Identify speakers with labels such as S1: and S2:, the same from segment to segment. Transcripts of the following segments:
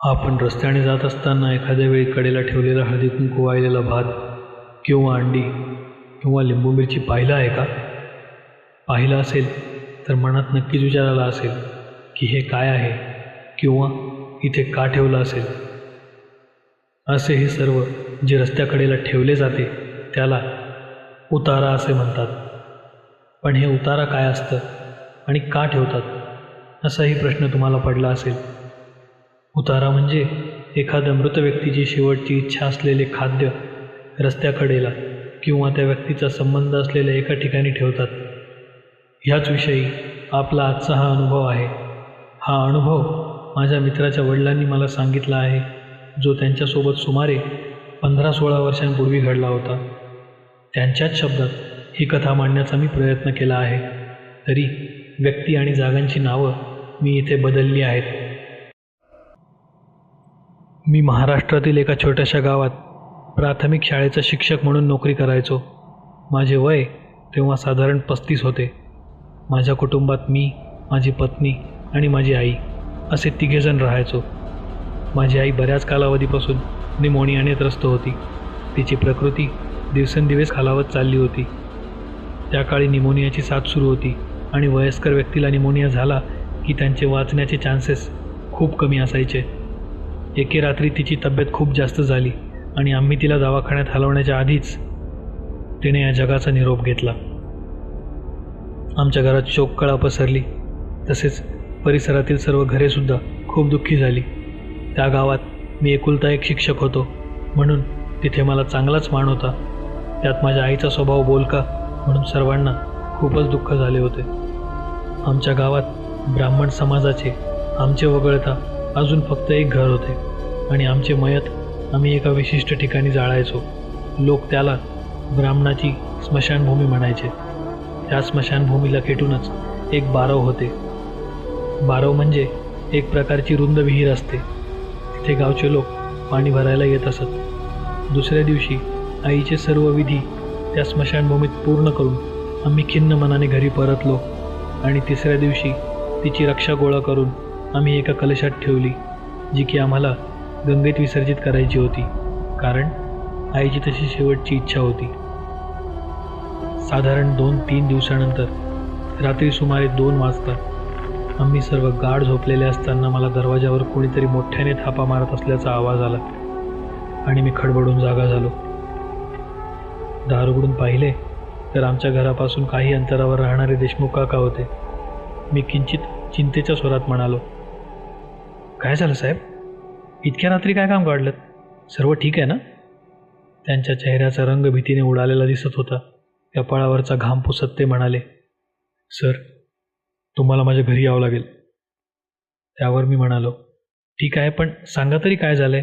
S1: आपण रस्त्याने जात असताना एखाद्या वेळी कडेला ठेवलेला हळदी कुंकू वाहिलेला भात किंवा अंडी किंवा लिंबू मिरची पाहिलं आहे का? पाहिलं असेल तर मनात नक्कीच विचार आला असेल की हे काय आहे किंवा इथे का ठेवलं असेल. असे हे सर्व जे रस्त्याकडेला ठेवले जाते त्याला उतारा असे म्हणतात. पण हे उतारा काय असतं आणि का ठेवतात असाही प्रश्न तुम्हाला पडला असेल. उतारा म्हणजे एखाद्या मृत व्यक्तीची शेवटची इच्छा असलेले खाद्य रस्त्याकडेला किंवा त्या व्यक्तीचा संबंध असलेल्या एका ठिकाणी ठेवतात. ह्याच विषयी आपला आजचा हा अनुभव आहे. हा अनुभव माझ्या मित्राच्या वडिलांनी मला सांगितला आहे, जो त्यांच्यासोबत सुमारे 15-16 वर्षांपूर्वी घडला होता. त्यांच्याच शब्दात ही कथा मांडण्याचा मी प्रयत्न केला आहे. तरी व्यक्ती आणि जागांची नावं मी इथे बदलली आहेत. मी महाराष्ट्रातील एका छोट्याशा गावात प्राथमिक शाळेचा शिक्षक म्हणून नोकरी करायचो. माझे वय तेव्हा साधारण 35 होते. माझ्या कुटुंबात मी, माझी पत्नी आणि माझी आई असे 3 जण राहायचो. माझी आई बऱ्याच कालावधीपासून निमोनियाने त्रस्त होती. तिची प्रकृती दिवसेंदिवस खालावत चालली होती. त्या काळी निमोनियाची साथ सुरू होती आणि वयस्कर व्यक्तीला निमोनिया झाला की त्यांचे वाचण्याचे चान्सेस खूप कमी असायचे. एके रात्री तिची तब्येत खूप जास्त झाली आणि आम्ही तिला दवाखान्यात हलवण्याच्या आधीच तिने या जगाचा निरोप घेतला. आमच्या घरात शोककळा पसरली. तसेच परिसरातील सर्व घरेसुद्धा खूप दुःखी झाली. त्या गावात मी एकुलता एक शिक्षक होतो म्हणून तिथे मला चांगलाच मान होता. त्यात माझ्या आईचा स्वभाव बोलका म्हणून सर्वांना खूपच दुःख झाले होते. आमच्या गावात ब्राह्मण समाजाचे आमचे वगळता अजून फक्त एक घर होते आणि आमचे मयत आम्ही एका विशिष्ट ठिकाणी जाळायचो. लोक त्याला ब्राह्मणाची स्मशानभूमी म्हणायचे. त्या स्मशानभूमीला खेटूनच एक बारव होते. बारव म्हणजे एक प्रकारची रुंद विहीर असते. तिथे गावचे लोक पाणी भरायला येत असत. दुसऱ्या दिवशी आईचे सर्व विधी त्या स्मशानभूमीत पूर्ण करून आम्ही खिन्न मनाने घरी परतलो आणि तिसऱ्या दिवशी तिची रक्षा गोळा करून आम्ही एका कलशात ठेवली, जी की आम्हाला गंगेत विसर्जित करायची होती, कारण आईची तशी शेवटची इच्छा होती. साधारण 2-3 दिवसानंतर रात्री सुमारे 2 वाजता आम्ही सर्व गाढ झोपलेले असताना मला दरवाजावर कोणीतरी मोठ्याने थापा मारत असल्याचा आवाज आला आणि मी खडबडून जागा झालो. दार उघडून पाहिले तर आमच्या घरापासून काही अंतरावर राहणारे देशमुख काका होते. मी किंचित चिंतेच्या स्वरात म्हणालो, काय झालं साहेब? इतक्या रात्री काय काम काढलं? सर्व ठीक आहे ना? त्यांच्या चेहऱ्याचा रंग भीतीने उडालेला दिसत होता. कपाळावरचा घाम पुसत ते म्हणाले, सर, तुम्हाला माझ्या घरी यावं लागेल. त्यावर मी म्हणालो, ठीक आहे, पण सांगा तरी काय झालंय?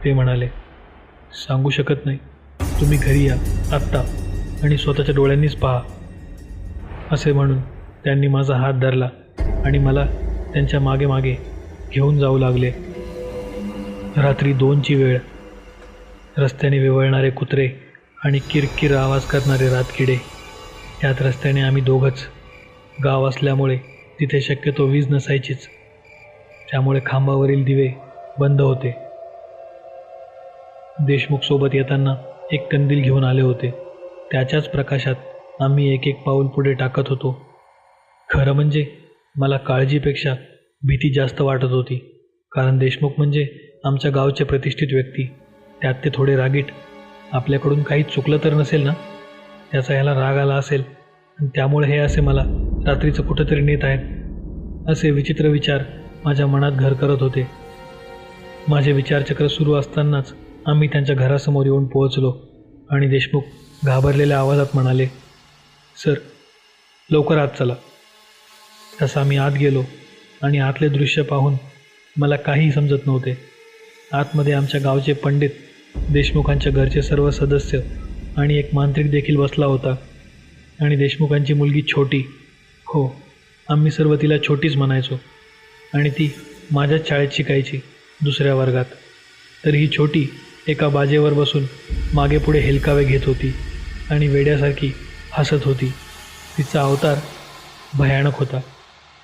S1: ते म्हणाले, सांगू शकत नाही. तुम्ही घरी या आत्ता आणि स्वतःच्या डोळ्यांनीच पहा. असे म्हणून त्यांनी माझा हात धरला आणि मला त्यांच्या मागे मागे घेऊन जाऊ लागले. रात्री 2ची वेळ. रस्त्याने विवळणारे कुत्रे आणि किरकिर आवाज करणारे रातकिडे. यात रस्त्याने आम्ही दोघंच. गाव असल्यामुळे तिथे शक्यतो वीज नसायचीच, त्यामुळे खांबावरील दिवे बंद होते. देशमुख सोबत येताना एक कंदील घेऊन आले होते. त्याच्याच प्रकाशात आम्ही एक एक पाऊल पुढे टाकत होतो. खरं म्हणजे मला काळजीपेक्षा भीती जास्त वाटत होती, कारण देशमुख म्हणजे आमच्या गावचे प्रतिष्ठित व्यक्ती. त्यात ते थोडे रागीट. आपल्याकडून काही चुकलं तर नसेल ना, त्याचा ह्याला राग आला असेल आणि त्यामुळे हे असे मला रात्रीचं कुठंतरी नेत आहेत, असे विचित्र विचार माझ्या मनात घर करत होते. माझे विचारचक्र सुरू असतानाच आम्ही त्यांच्या घरासमोर येऊन पोहोचलो आणि देशमुख घाबरलेल्या आवाजात म्हणाले, सर, लवकर आत चला. तसा मी आत गेलो आणि आतले दृश्य पाहून मला काहीही समजत नव्हते. आतमध्ये आमच्या गावचे पंडित देशमुखांच्या घरचे सर्व सदस्य आणि एक मांत्रिक देखील बसला होता. आणि देशमुखांची मुलगी छोटी, हो आम्ही सर्व तिला छोटीच म्हणायचो, आणि ती माझ्याच शाळेत शिकायची, दुसऱ्या वर्गात. तर ही छोटी एका बाजेवर बसून मागे पुढे हेलकावे घेत होती आणि वेड्यासारखी हसत होती. तिचा अवतार भयानक होता.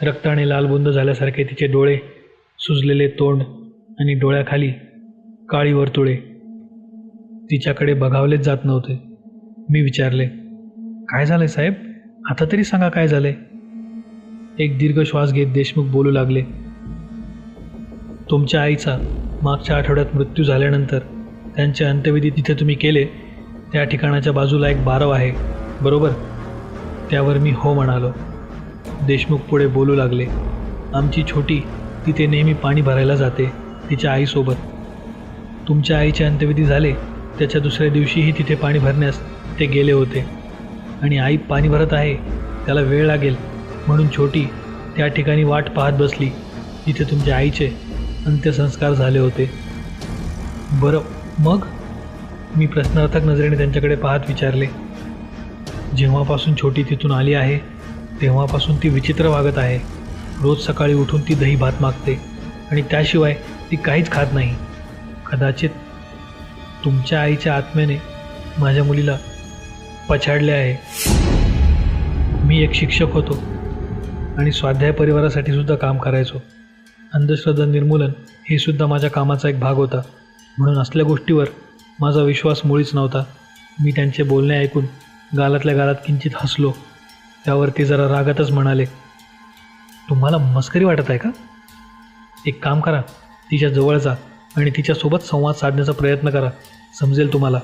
S1: रक्ताने लालबुंद झाल्यासारखे तिचे डोळे, सुजलेले तोंड आणि डोळ्याखाली काळी वर्तुळे. तिच्याकडे बघावलेच जात नव्हते. मी विचारले, काय झालंय साहेब? आता तरी सांगा काय झालंय? एक दीर्घ श्वास घेत देशमुख बोलू लागले, तुमच्या आईचा मागच्या आठवड्यात मृत्यू झाल्यानंतर त्यांचे अंत्यविधी तिथे तुम्ही केले त्या ठिकाणाच्या बाजूला एक बारव आहे, बरोबर? त्यावर मी हो म्हणालो. देशमुख पुढे बोलू लागले, आमची छोटी तिथे नेहमी पाणी भरायला जाते तिच्या आईसोबत. तुमच्या आईचे अंत्यविधी झाले त्याच्या दुसऱ्या दिवशीही तिथे पाणी भरण्यास ते गेले होते, आणि आई पाणी भरत आहे, त्याला वेळ लागेल म्हणून छोटी त्या ठिकाणी वाट पाहत बसली जिथे तुमच्या आईचे अंत्यसंस्कार झाले होते. बरं मग? मी प्रश्नार्थक नजरेने त्यांच्याकडे पाहत विचारले. जेव्हापासून छोटी तिथून आली आहे तेव्हापासून ती विचित्र वागत आहे. रोज सकाळी उठून ती दही भात मागते आणि त्याशिवाय ती काहीच खात नाही. कदाचित तुमच्या आईच्या आत्म्याने माझ्या मुलीला पछाडले आहे. मी एक शिक्षक होतो आणि स्वाध्याय परिवारासाठी सुद्धा काम करायचो. अंधश्रद्धा निर्मूलन हे सुद्धा माझ्या कामाचा एक भाग होता, म्हणून असल्या गोष्टीवर माझा विश्वास मुळीच नव्हता. मी त्यांचे बोलणे ऐकून गालातल्या गालात किंचित हसलो. त्यावर ते जरा रागातच म्हणाले, तुम्हाला मस्करी वाटत आहे का? एक काम करा, तिच्या जवळ जा आणि तिच्यासोबत संवाद साधण्याचा प्रयत्न करा, समजेल तुम्हाला.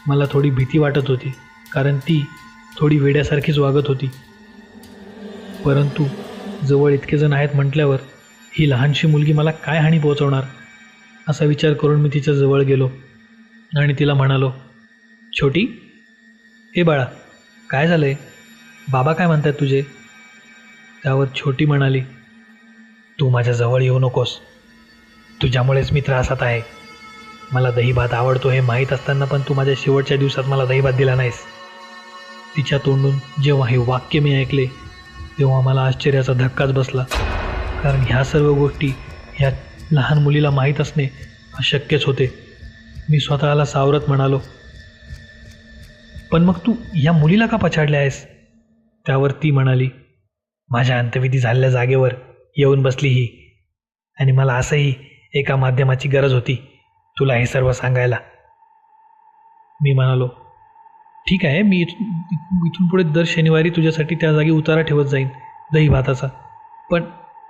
S1: मला थोडी भीती वाटत होती, कारण ती थोडी वेड्यासारखीच वागत होती. परंतु जवळ इतके जण आहेत म्हटल्यावर ही लहानशी मुलगी मला काय हानी पोहोचवणार, असा विचार करून मी तिच्या जवळ गेलो आणि तिला म्हणालो, छोटी, ए बाळा, काय झालं आहे? बाबा काय म्हणतात तुझे? त्यावर छोटी म्हणाली, तू माझ्या जवळ येऊ नकोस, तुझ्यामुळेच मी त्रासात आहे. मला दही भात आवडतो हे माहीत असताना पण तू माझ्या शेवटच्या दिवसात मला दही भात दिला नाहीस. तिच्या तोंडून जेव्हा हे वाक्य मी ऐकले तेव्हा मला आश्चर्याचा धक्काच बसला, कारण ह्या सर्व गोष्टी ह्या लहान मुलीला माहीत असणे अशक्यच होते. मी स्वतःला सावरत म्हणालो, पण मग तू या मुलीला का पछाडले आहेस? त्यावर ती म्हणाली, माझ्या अंत्यविधी झालेल्या जागेवर येऊन बसली ही, आणि मला असंही एका माध्यमाची गरज होती तुला हे सर्व सांगायला. मी म्हणालो, ठीक आहे, मी इथून पुढे दर शनिवारी तुझ्यासाठी त्या जागी उतारा ठेवत जाईन दही भाताचा, पण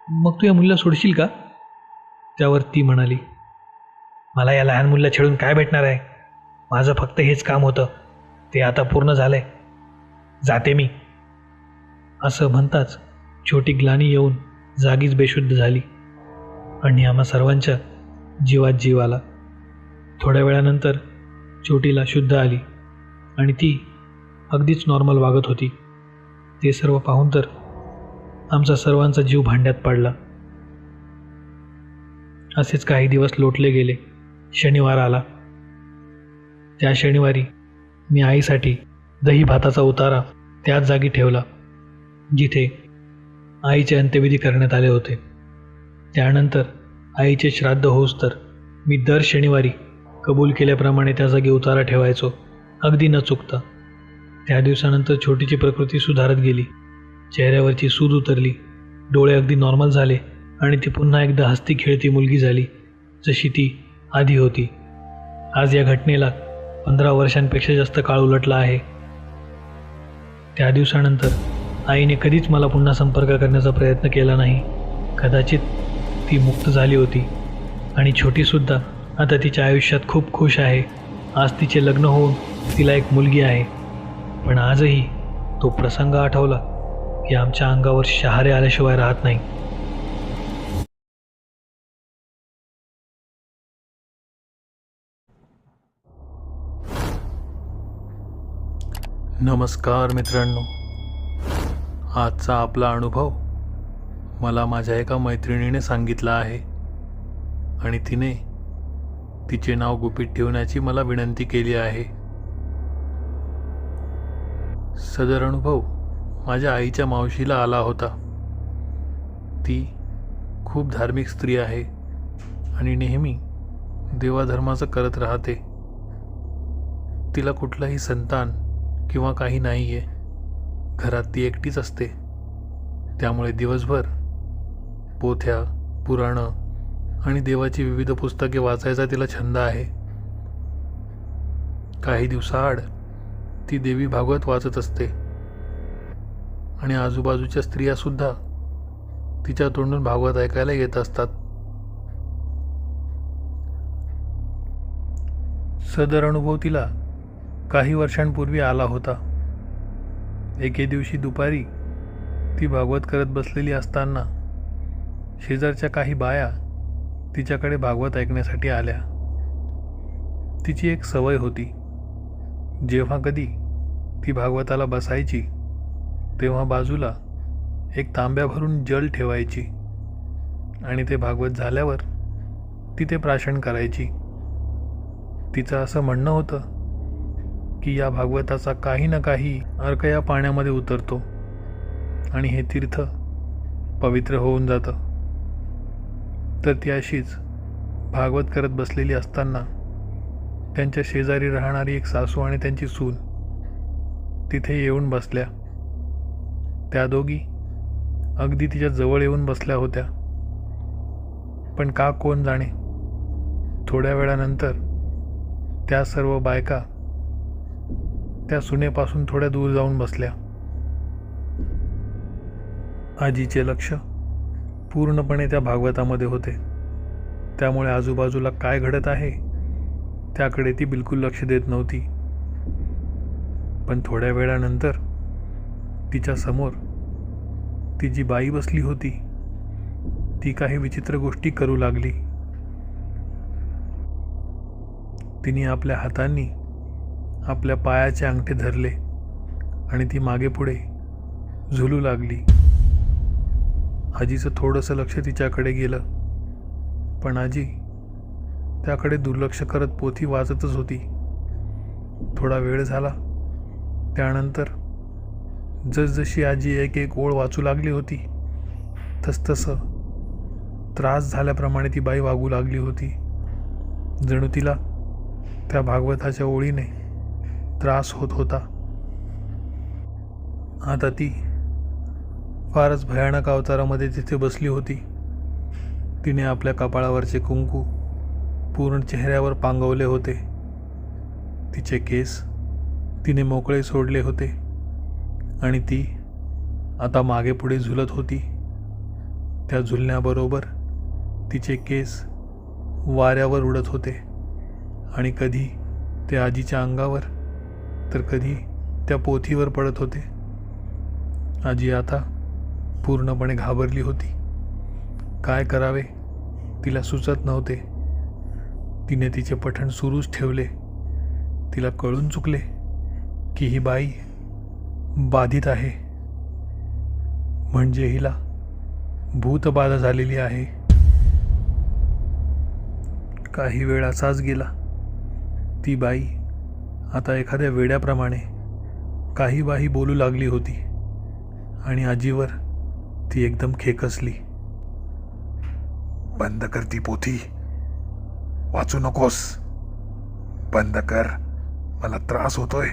S1: मग तू या मुलीला सोडशील का? त्यावर ती म्हणाली, मला या लहान मुलीला छेडून काय भेटणार आहे? माझं फक्त हेच काम होतं, ते आता पूर्ण झालंय, जाते मी. असं म्हणताच छोटी ग्लानी येऊन जागीच बेशुद्ध झाली आणि आम्हा सर्वांच्या जीवात जीव आला. थोड्या वेळानंतर छोटीला शुद्ध आली आणि ती अगदीच नॉर्मल वागत होती. ते सर्व पाहून तर आमचा सर्वांचा जीव भांड्यात पडला. असेच काही दिवस लोटले गेले. शनिवार आला. त्या शनिवारी मी आईसाठी दही भाताचा उतारा त्याच जागी ठेवला जिथे आईचे अंत्यविधी करण्यात आले होते. त्यानंतर आईचे श्राद्ध होस तर मी दर शनिवारी कबूल केल्याप्रमाणे त्या जागी उतारा ठेवायचो, अगदी न चुकता. त्या दिवसानंतर छोटीची प्रकृती सुधारत गेली. चेहऱ्यावरची सूज उतरली, डोळे अगदी नॉर्मल झाले आणि ती पुन्हा एकदा हसती खेळती मुलगी झाली जशी ती आधी होती. आज या घटनेला 15 वर्षांपेक्षा जास्त काळ उलटला आहे. त्या दिवसानंतर आईने कधीच मला पुन्हा संपर्क करण्याचा प्रयत्न केला नाही. कदाचित ती मुक्त झाली होती आणि छोटीसुद्धा आता तिच्या आयुष्यात खूप खुश आहे. आज तिचे लग्न होऊन तिला एक मुलगी आहे. पण आजही तो प्रसंग आठवला की आमच्या अंगावर शहारे आल्याशिवाय राहत नाही.
S2: नमस्कार मित्रांनो, आजचा आपला अनुभव मला माझ्या एका मैत्रिणीने सांगितला आहे आणि तिने तिचे नाव गुपित ठेवण्याची मला विनंती केली आहे. सदर अनुभव माझ्या आईच्या मावशीला आला होता. ती खूप धार्मिक स्त्री आहे आणि नेहमी देवाधर्माचं करत राहते. तिला कुठलंही संतान किंवा काही नाही आहे. घरात ती एकटीच असते. त्यामुळे दिवसभर पोथ्या, पुराणं आणि देवाची विविध पुस्तके वाचायचा तिला छंद आहे. काही दिवसाआड ती देवी भागवत वाचत असते आणि आजूबाजूच्या स्त्रियासुद्धा तिच्या तोंडून भागवत ऐकायला येत असतात. सदर अनुभव तिला काही वर्षांपूर्वी आला होता. एके दिवशी दुपारी ती भागवत करत बसलेली असताना शेजारच्या काही बाया तिच्याकडे भागवत ऐकण्यासाठी आल्या. तिची एक सवय होती. जेव्हा कधी ती भागवताला बसायची तेव्हा बाजूला एक तांब्या भरून जल ठेवायची आणि ते भागवत झाल्यावर ती ते प्राशन करायची. तिचं असं म्हणणं होतं की या भागवताचा काही ना काही अर्क या पाण्यामध्ये उतरतो आणि हे तीर्थ पवित्र होऊन जातं. तर ती अशीच भागवत करत बसलेली असताना त्यांच्या शेजारी राहणारी एक सासू आणि त्यांची सून तिथे येऊन बसल्या. त्या दोघी अगदी तिच्या जवळ येऊन बसल्या होत्या. पण का कोण जाणे, थोड्या वेळानंतर त्या सर्व बायका त्या सुनेपासून थोड्या दूर जाऊन बसल्या. आजीचे लक्ष पूर्णपणे त्या भागवतामध्ये होते. त्यामुळे आजूबाजूला काय घडत आहे त्याकडे ती बिलकुल लक्ष देत नव्हती. पण थोड्या वेळानंतर तिच्या समोर ती जी बाई बसली होती ती काही विचित्र गोष्टी करू लागली. तिने आपल्या हातांनी आपल्या पायाचे अंगठे धरले आणि ती मागे पुढे झुलू लागली. आजीचं थोडंसं लक्ष तिच्याकडे गेलं, पण आजी त्याकडे दुर्लक्ष करत पोथी वाचतच होती. थोडा वेळ झाला. त्यानंतर जसजशी आजी एक एक ओळ वाचू लागली होती तसतसं त्रास झाल्याप्रमाणे ती बाई वागू लागली होती. जणू तिला त्या भागवताच्या ओळीने त्रास होत होता. आता ती फारच भयानक अवतारामध्ये तिथे बसली होती. तिने आपल्या कपाळावरचे कुंकू पूर्ण चेहऱ्यावर पांगवले होते. तिचे केस तिने मोकळे सोडले होते आणि ती आता मागे पुढे झुलत होती. त्या झुलण्याबरोबर तिचे केस वाऱ्यावर उडत होते आणि कधी ते आजीच्या अंगावर तर कधी त्या पोथीवर पडत होते. आजी आता पूर्णपणे घाबरली होती. काय करावे तिला सुचत नव्हते. तिने तिचे पठण सुरूच ठेवले. तिला कळून चुकले की ही बाई बाधित आहे, म्हणजे हिला भूतबाधा झालेली आहे. काही वेळ असाच गेला. ती बाई आता एखाद्या वेड्याप्रमाणे काही बाही बोलू लागली होती आणि आजीवर ती एकदम खेकसली.
S3: बंद कर ती पोथी, वाचू नकोस. बंद कर, मला त्रास होतोय.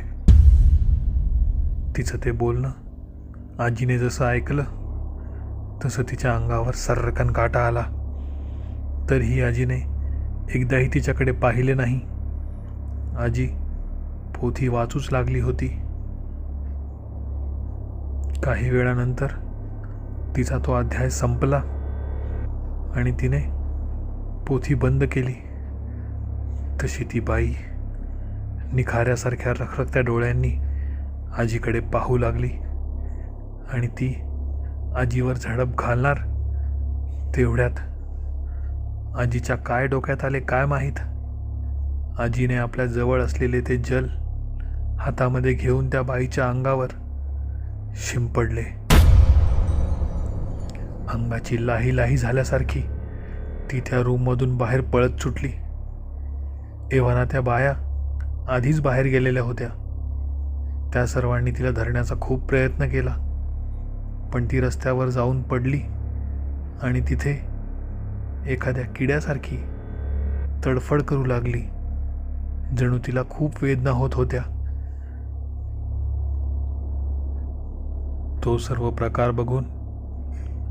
S2: तिचं ते बोलणं आजीने जसं ऐकलं तसं तिच्या अंगावर सर्रकन काटा आला. तरीही आजीने एकदाही तिच्याकडे पाहिले नाही. आजी पोथी वाचूच लागली होती. काही वेळानंतर तिचा तो अध्याय संपला आणि तिने पोथी बंद केली. तशी ती बाई निखाऱ्यासारख्या रखरखत्या डोळ्यांनी आजीकडे पाहू लागली आणि ती आजीवर झडप घालणार तेवढ्यात आजीच्या काय डोक्यात आले काय माहीत, आजीने आपल्या जवळ असलेले ते जल हातामध्ये घेऊन त्या बाईच्या अंगावर शिंपडले. अंगाची लाही लाही झाल्यासारखी ती त्या रूममधून बाहेर पळत सुटली. एव्हाना त्या बाया आधीच बाहेर गेलेल्या होत्या. त्या सर्वांनी तिला धरण्याचा खूप प्रयत्न केला, पण ती रस्त्यावर जाऊन पडली आणि तिथे एखाद्या किड्यासारखी तडफड करू लागली. जणू तिला खूप वेदना होत होत्या. तो सर्व प्रकार बघून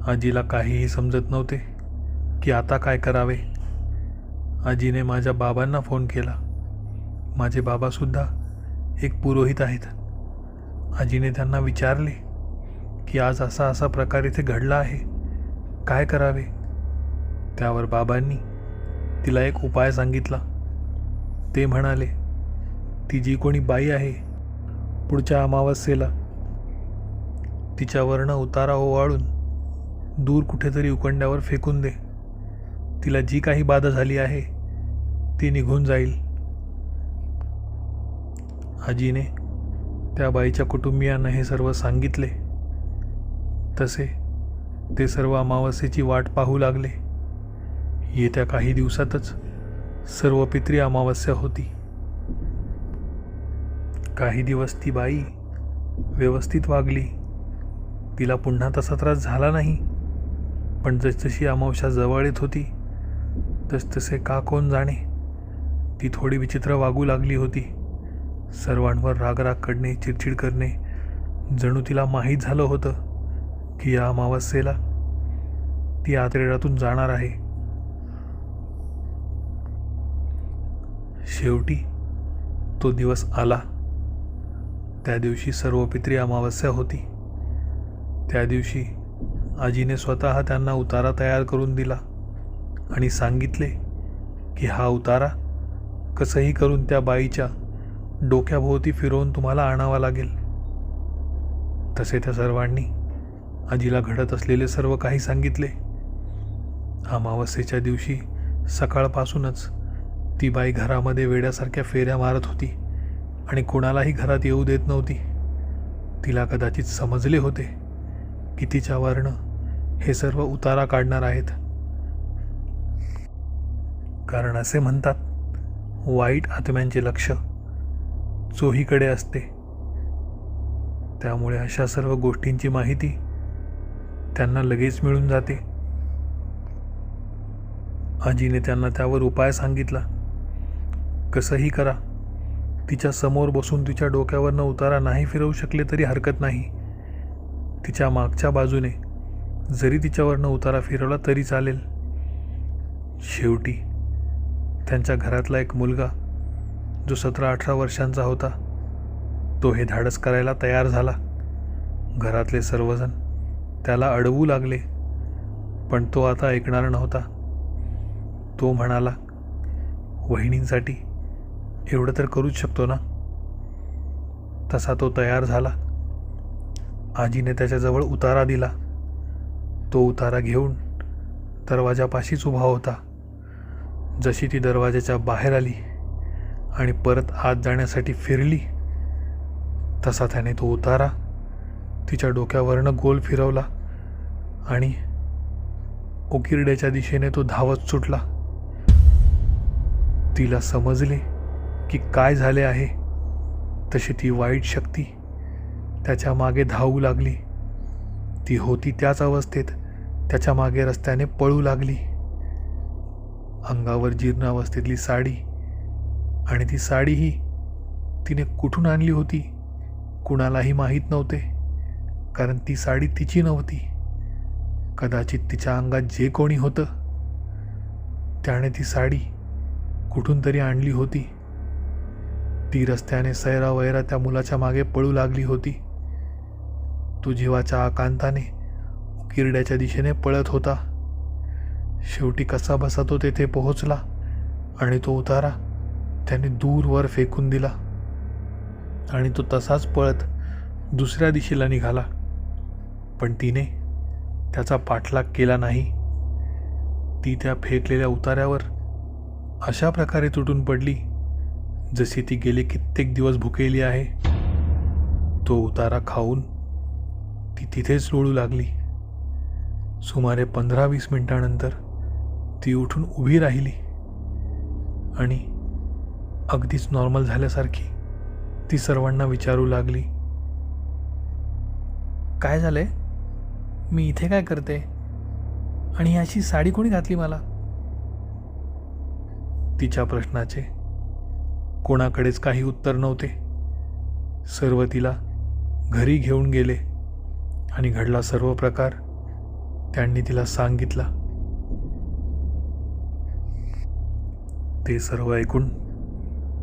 S2: आजीला काहीही समजत नव्हते की आता काय करावे. आजीने माझ्या बाबांना फोन केला. माझे बाबासुद्धा एक पुरोहित आहेत. आजीने त्यांना विचारले की आज असा असा प्रकार इथे घडला आहे, काय करावे. त्यावर बाबांनी तिला एक उपाय सांगितला. ते म्हणाले, ती जी कोणी बाई आहे पुढच्या अमावस्येला तिच्यावरनं उतारा ओवाळून दूर कुठेतरी उकंड्यावर फेकून दे. तिला जी काही बाधा झाली आहे ती निघून जाईल. आजीने त्या बाईच्या कुटुंबियांना हे सर्व सांगितले. तसे ते सर्व अमावस्येची वाट पाहू लागले. येत्या काही दिवसातच सर्व पित्री अमावस्या होती. काही दिवस ती बाई व्यवस्थित वागली. तिला पुन्हा तसा त्रास झाला नाही. पण जसजशी अमावस्या जवळ येत होती तसतसे का कोण जाणे ती थोडी विचित्र वागू लागली होती. सर्वांवर रागराग करणे, चिडचिड करणे. जणू तिला माहीत झालं होतं की या अमावस्येला ती आतरेडातून जाणार आहे. शेवटी तो दिवस आला. त्या दिवशी सर्व पित्री अमावस्या होती. त्या दिवशी आजीने स्वतः त्यांना उतारा तयार करून दिला आणि सांगितले की हा उतारा कसंही करून त्या बाईच्या डोक्याभोवती फिरवून तुम्हाला आणावा लागेल. तसे त्या सर्वांनी आजीला घडत असलेले सर्व काही सांगितले. अमावस्येच्या दिवशी सकाळपासूनच ती बाई घरामध्ये वेड्यासारख्या फेऱ्या मारत होती आणि कोणालाही घरात येऊ देत नव्हती. तिला कदाचित समजले होते की तिच्यावरनं हे सर्व उतारा काढणार आहेत. कारण असे म्हणतात, वाईट आत्म्यांचे लक्ष चोहीकडे असते. त्यामुळे अशा सर्व गोष्टींची माहिती त्यांना लगेच मिळून जाते. आजीने त्यांना त्यावर उपाय सांगितला. कसंही करा, तिच्या समोर बसून तिच्या डोक्यावरनं उतारा नाही फिरवू शकले तरी हरकत नाही. तिच्या मागच्या बाजूने जरी तिच्यावरनं उतारा फिरवला तरी चालेल. शेवटी त्यांच्या घरातला एक मुलगा जो 17-18 वर्षांचा होता तो हे धाडस करायला तयार झाला. घरातले सर्वजण त्याला अडवू लागले, पण तो आता ऐकणार नव्हता. तो म्हणाला, वहिनींसाठी एवढं तर करूच शकतो ना. तसा तो तयार झाला. आजीने त्याच्याजवळ उतारा दिला. तो उतारा घेऊन दरवाजापाशीच उभा होता. जशी ती दरवाजाच्या बाहेर आली आणि परत आत जाण्यासाठी फिरली तसा त्याने तो उतारा तिच्या डोक्यावरनं गोल फिरवला आणि उकिरड्याच्या दिशेने तो धावत सुटला. तिला समजले की काय झाले आहे. तशी ती वाईट शक्ती त्याच्या मागे धावू लागली. ती होती त्याच अवस्थेत त्याच्या मागे रस्त्याने पळू लागली. अंगावर जीर्ण अवस्थेतली साडी, आणि ती साडीही तिने कुठून आणली होती कुणालाही माहीत नव्हते, कारण ती साडी तिची नव्हती. कदाचित तिच्या अंगात जे कोणी होतं त्याने ती साडी कुठून तरी आणली होती. ती रस्त्याने सैरावैरा त्या मुलाच्या मागे पळू लागली होती. तो जीवाच्या आकांताने उकिरड्याच्या दिशेने पळत होता. शेवटी कसा बसा तो तेथे पोहोचला आणि तो उतारा त्याने दूरवर फेकून दिला आणि तो तसाच पळत दुसऱ्या दिशेला निघाला. पण तिने त्याचा पाठलाग केला नाही. ती त्या फेकलेल्या उतार्यावर अशा प्रकारे तुटून पडली जशी ती गेले कित्येक दिवस भुकेली आहे. तो उतारा खाऊन ती तिथेच लोळू लागली. सुमारे 15-20 मिनिटांनंतर ती उठून उभी राहिली आणि अगदीच नॉर्मल झाल्यासारखी ती सर्वांना विचारू लागली, काय झालंय? मी इथे काय करते? आणि ही अशी साडी कोणी घातली मला? तिच्या प्रश्नाचे कोणाकडेच काही उत्तर नव्हते. सर्व तिला घरी घेऊन गेले आणि घडला सर्व प्रकार त्यांनी तिला सांगितला. ते सर्व ऐकून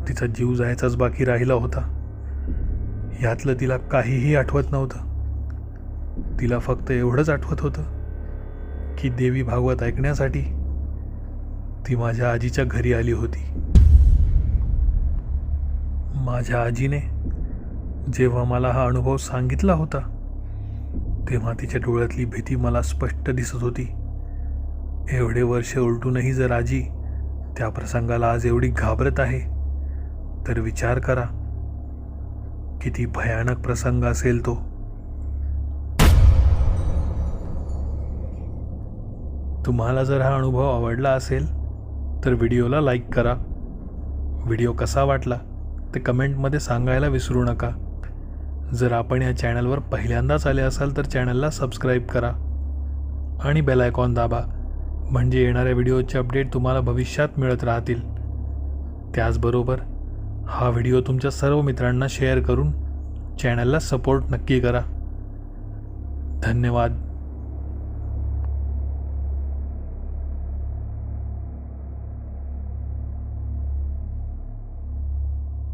S2: तिचा जीव जायचाच बाकी राहिला होता. यातलं तिला काहीही आठवत नव्हतं. तिला फक्त एवढंच आठवत होतं की देवी भागवत ऐकण्यासाठी ती माझ्या आजीच्या घरी आली होती. माझ्या आजीने जेव्हा मला हा अनुभव सांगितला होता तेव्हा तिच्या डोळ्यातली भीती मला स्पष्ट दिसत होती. एवढे वर्ष उलटूनही जर आजी त्या प्रसंगाला आज एवढी घाबरत आहे तर विचार करा किती भयानक प्रसंग असेल तो. तुम्हाला जर हा अनुभव आवडला असेल तर व्हिडिओला लाईक करा. व्हिडिओ कसा वाटला ते कमेंटमध्ये सांगायला विसरू नका. जर आपण या चॅनलवर पहिल्यांदाच आले असाल तर चॅनलला सबस्क्राईब करा आणि बेल आयकॉन दाबा, म्हणजे येणाऱ्या व्हिडिओचे अपडेट तुम्हाला भविष्यात मिळत राहतील. त्याचबरोबर हा व्हिडिओ तुमच्या सर्व मित्रांना शेअर करून चॅनलला सपोर्ट नक्की करा. धन्यवाद.